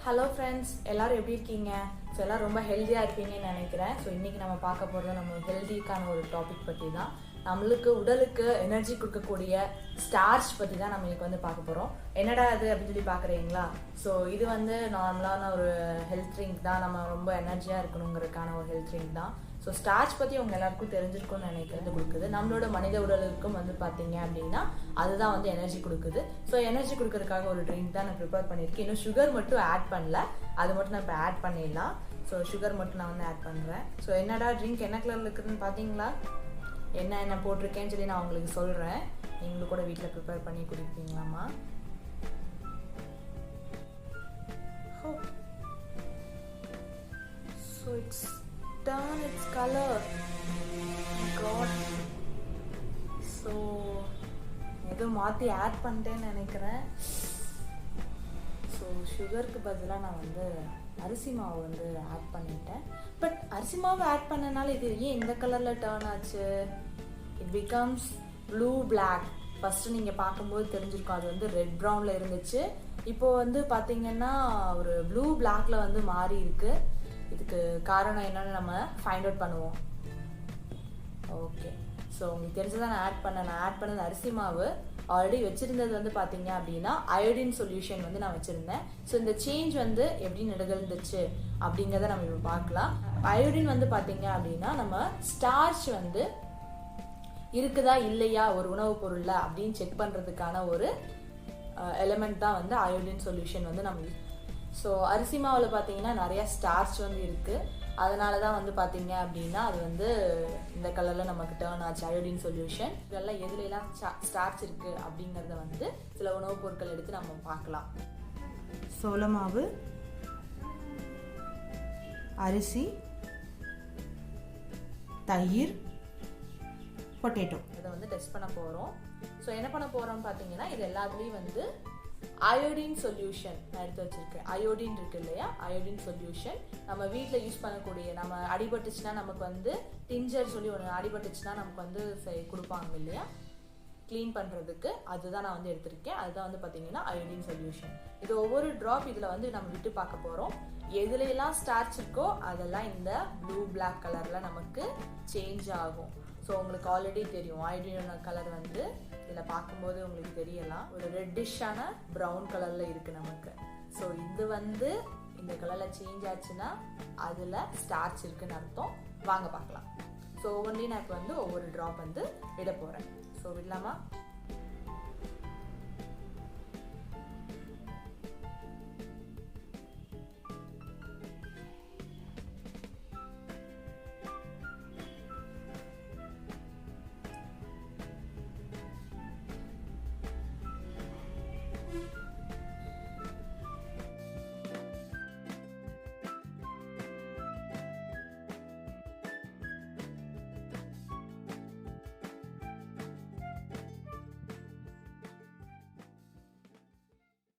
Hello friends, எல்லோரும் எப்படி இருக்கீங்க? ஸோ எல்லோரும் ரொம்ப ஹெல்த்தியாக இருப்பீங்கன்னு நினைக்கிறேன். ஸோ இன்றைக்கி நம்ம பார்க்க போகிறது நம்ம ஹெல்த்திக்கான ஒரு டாபிக் பற்றி தான். நம்மளுக்கு உடலுக்கு எனர்ஜி கொடுக்கக்கூடிய ஸ்டார்ச் பற்றி தான் நம்ம இன்றைக்கி வந்து பார்க்க போகிறோம். என்னடா அது அப்படின்னு சொல்லி பார்க்குறீங்களா? ஸோ இது வந்து நார்மலான ஒரு ஹெல்த் ட்ரிங்க் தான். நம்ம ரொம்ப எனர்ஜியாக இருக்கணுங்கிறதுக்கான ஒரு ஹெல்த் ட்ரிங்க் தான். ஸோ ஸ்டார்ச் பற்றி உங்கள் எல்லாருக்கும் தெரிஞ்சிருக்கும்னு நினைக்கிறது கொடுக்குது. நம்மளோட மனித உடலுக்கும் வந்து பார்த்தீங்க அப்படின்னா அதுதான் வந்து எனர்ஜி கொடுக்குது. ஸோ எனர்ஜி கொடுக்கறதுக்காக ஒரு ட்ரிங்க் தான் நான் ப்ரிப்பேர் பண்ணியிருக்கேன். இன்னும் சுகர் மட்டும் ஆட் பண்ணல, அது மட்டும் நான் இப்போ ஆட் பண்ணிடலாம். ஸோ சுகர் மட்டும் நான் வந்து ஆட் பண்ணுறேன். ஸோ என்னடா ட்ரிங்க் என்ன கலரில் இருக்குதுன்னு பார்த்தீங்களா? என்ன போட்டிருக்கேன்னு சொல்லி நான் உங்களுக்கு சொல்கிறேன். நீங்களும் கூட வீட்டில் ப்ரிப்பேர் பண்ணி குடிப்பீங்களாமா? So it's turn its color. God. So ஏதோ மாற்றி ஆட் பண்ணிட்டேன்னு நினைக்கிறேன். ஸோ சுகருக்கு பதிலாக நான் வந்து அரிசி மாவு வந்து ஆட் பண்ணிட்டேன். பட் அரிசி மாவு ஆட் பண்ணனால இது ஏன் இந்த கலரில் டர்ன் ஆச்சு? It becomes blue black. First நீங்கள் பார்க்கும்போது தெரிஞ்சிருக்கும், அது வந்து ரெட் ப்ரௌனில் இருந்துச்சு. இப்போ வந்து பார்த்தீங்கன்னா ஒரு ப்ளூ பிளாக்ல வந்து மாறி இருக்கு. இதுக்கு காரணம் என்னன்னு நம்ம ஃபைண்ட் அவுட் பண்ணுவோம். ஓகே, ஸோ உங்களுக்கு தெரிஞ்சதான் நான் ஆட் பண்ணது அரிசி மாவு. ஆல்ரெடி வச்சுருந்தது வந்து பார்த்தீங்க அப்படின்னா அயோடின் சொல்யூஷன் வந்து நான் வச்சுருந்தேன். ஸோ இந்த சேஞ்ச் வந்து எப்படி நிகழ்ந்துச்சு அப்படிங்கிறத நம்ம இப்போ பார்க்கலாம். அயோடின் வந்து பார்த்தீங்க அப்படின்னா நம்ம ஸ்டார்ச் வந்து இருக்குதா இல்லையா ஒரு உணவுப் பொருளில் அப்படின்னு செக் பண்ணுறதுக்கான ஒரு எலிமெண்ட் தான் வந்து அயோடின் சொல்யூஷன் வந்து நம்ம. ஸோ அரிசி மாவில் பார்த்தீங்கன்னா நிறையா ஸ்டார்ச் வந்து இருக்குது. அதனால தான் வந்து பார்த்தீங்க அப்படின்னா அது வந்து இந்த கலரில் நமக்கு டர்ன் ஆச்சு அயோடின் சொல்யூஷன். இதெல்லாம் எதுலாம் ஸ்டார்ச் இருக்குது அப்படிங்கிறத வந்து சில உணவுப் பொருட்கள் எடுத்து நம்ம பார்க்கலாம். சோள மாவு, அரிசி, தயிர், பொட்டேட்டோ இதை வந்து டெஸ்ட் பண்ண போகிறோம். ஸோ என்ன பண்ண போகிறோம்னு பார்த்தீங்கன்னா இது எல்லாத்துலேயும் வந்து அயோடின் சொல்யூஷன் நான் எடுத்து வச்சிருக்கேன். அயோடின் இருக்கு இல்லையா, அயோடின் சொல்யூஷன் நம்ம வீட்டில் யூஸ் பண்ணக்கூடிய, நம்ம அடிபட்டுச்சுன்னா நமக்கு வந்து டிஞ்சர் சொல்லி ஒன்று அடிபட்டுச்சுன்னா நமக்கு வந்து கொடுப்பாங்க இல்லையா க்ளீன் பண்ணுறதுக்கு, அதுதான் நான் வந்து எடுத்திருக்கேன். அதுதான் வந்து பார்த்தீங்கன்னா அயோடின் சொல்யூஷன். இது ஒவ்வொரு ட்ராப் இதில் வந்து நம்ம விட்டு பார்க்க போகிறோம். எதுலாம் ஸ்டார்ச் இருக்கோ அதெல்லாம் இந்த ப்ளூ பிளாக் கலரில் நமக்கு சேஞ்ச் ஆகும். ஸோ உங்களுக்கு ஆல்ரெடி தெரியும் அயோடினோட கலர் வந்து இதில் பார்க்கும்போது உங்களுக்கு தெரியலாம், ஒரு ரெட்டிஷான ப்ரௌன் கலரில் இருக்குது நமக்கு. ஸோ இது வந்து இந்த கலரில் சேஞ்ச் ஆச்சுன்னா அதில் ஸ்டார்ச் இருக்குன்னு அர்த்தம். வாங்க பார்க்கலாம். ஸோ ஒவ்வொன்றையும் நான் இப்போ வந்து ஒவ்வொரு ட்ராப் வந்து விட போகிறேன். ஸோ விடலாமா?